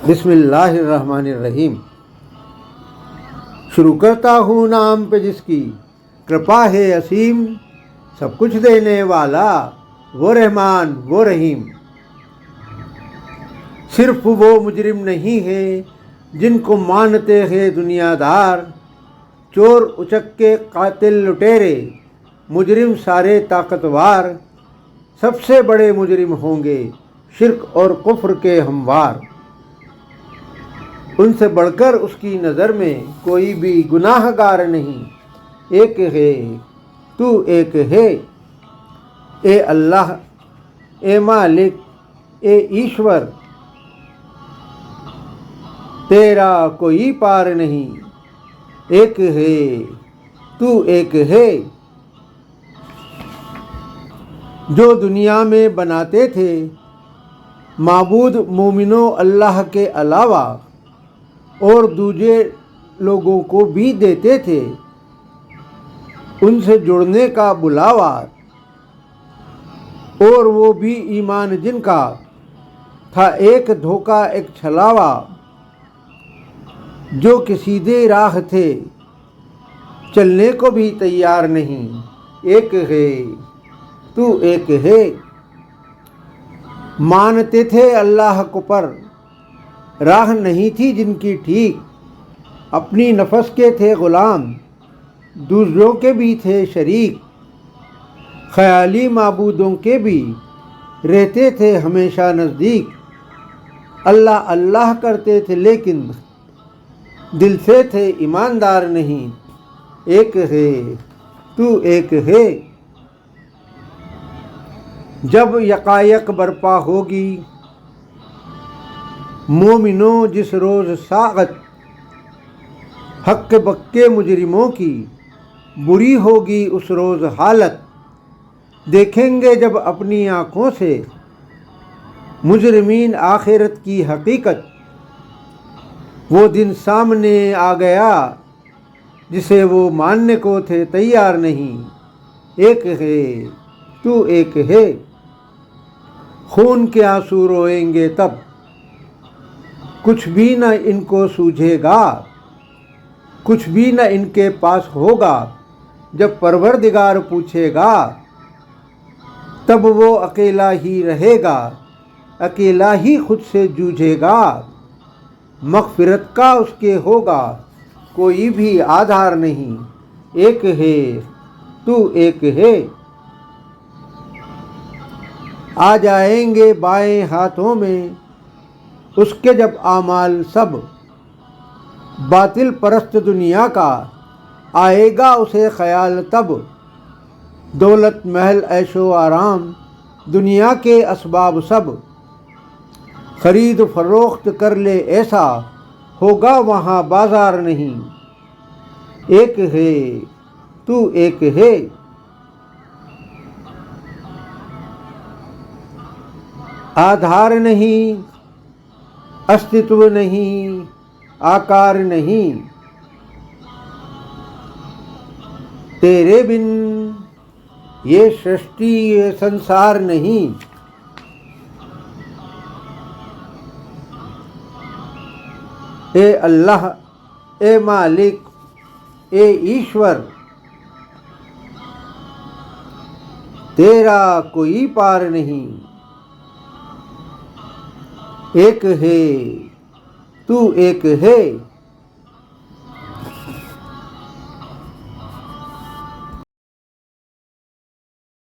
بسم اللہ الرحمن الرحیم۔ شروع کرتا ہوں نام پہ جس کی کرپا ہے اسیم، سب کچھ دینے والا وہ رحمان وہ رحیم۔ صرف وہ مجرم نہیں ہے جن کو مانتے ہیں دنیا دار، چور اچکے قاتل لٹیرے مجرم سارے طاقتوار، سب سے بڑے مجرم ہوں گے شرک اور کفر کے ہموار۔ ان سے بڑھ کر اس کی نظر میں کوئی بھی گناہ گار نہیں، ایک ہے تو ایک ہے، اے اللہ اے مالک اے ایشور، تیرا کوئی پار نہیں، ایک ہے تو ایک ہے۔ جو دنیا میں بناتے تھے معبود مومنوں اللہ کے علاوہ، اور دوسرے لوگوں کو بھی دیتے تھے ان سے جڑنے کا بلاوا، اور وہ بھی ایمان جن کا تھا ایک دھوکہ ایک چھلاوا۔ جو کہ سیدھے راہ تھے چلنے کو بھی تیار نہیں، ایک ہے تو ایک ہے۔ مانتے تھے اللہ کو پر راہ نہیں تھی جن کی ٹھیک، اپنی نفس کے تھے غلام دوسروں کے بھی تھے شریک، خیالی معبودوں کے بھی رہتے تھے ہمیشہ نزدیک۔ اللہ اللہ کرتے تھے لیکن دل سے تھے ایماندار نہیں، ایک ہے تو ایک ہے۔ جب یکایک برپا ہوگی مومنوں جس روز ساعت، حق بکے مجرموں کی بری ہوگی اس روز حالت۔ دیکھیں گے جب اپنی آنکھوں سے مجرمین آخرت کی حقیقت، وہ دن سامنے آ گیا جسے وہ ماننے کو تھے تیار نہیں، ایک ہے تو ایک ہے۔ خون کے آنسو روئیں گے تب کچھ بھی نہ ان کو سوجھے گا، کچھ بھی نہ ان کے پاس ہوگا، جب پروردگار پوچھے گا تب وہ اکیلا ہی رہے گا، اکیلا ہی خود سے جوجھے گا۔ مغفرت کا اس کے ہوگا کوئی بھی آدھار نہیں، ایک ہے تو ایک ہے۔ آ جائیں گے بائیں ہاتھوں میں اس کے جب اعمال سب، باطل پرست دنیا کا آئے گا اسے خیال تب۔ دولت محل عیش و آرام دنیا کے اسباب سب، خرید فروخت کر لے ایسا ہوگا وہاں بازار نہیں، ایک ہے تو ایک ہے۔ آدھار نہیں استتو نہیں آکار نہیں، تیرے بن یہ سرشٹی یہ سنسار نہیں۔ اے اللہ اے مالک اے ایشور، تیرا کوئی پار نہیں، ایک ہے تو ایک ہے۔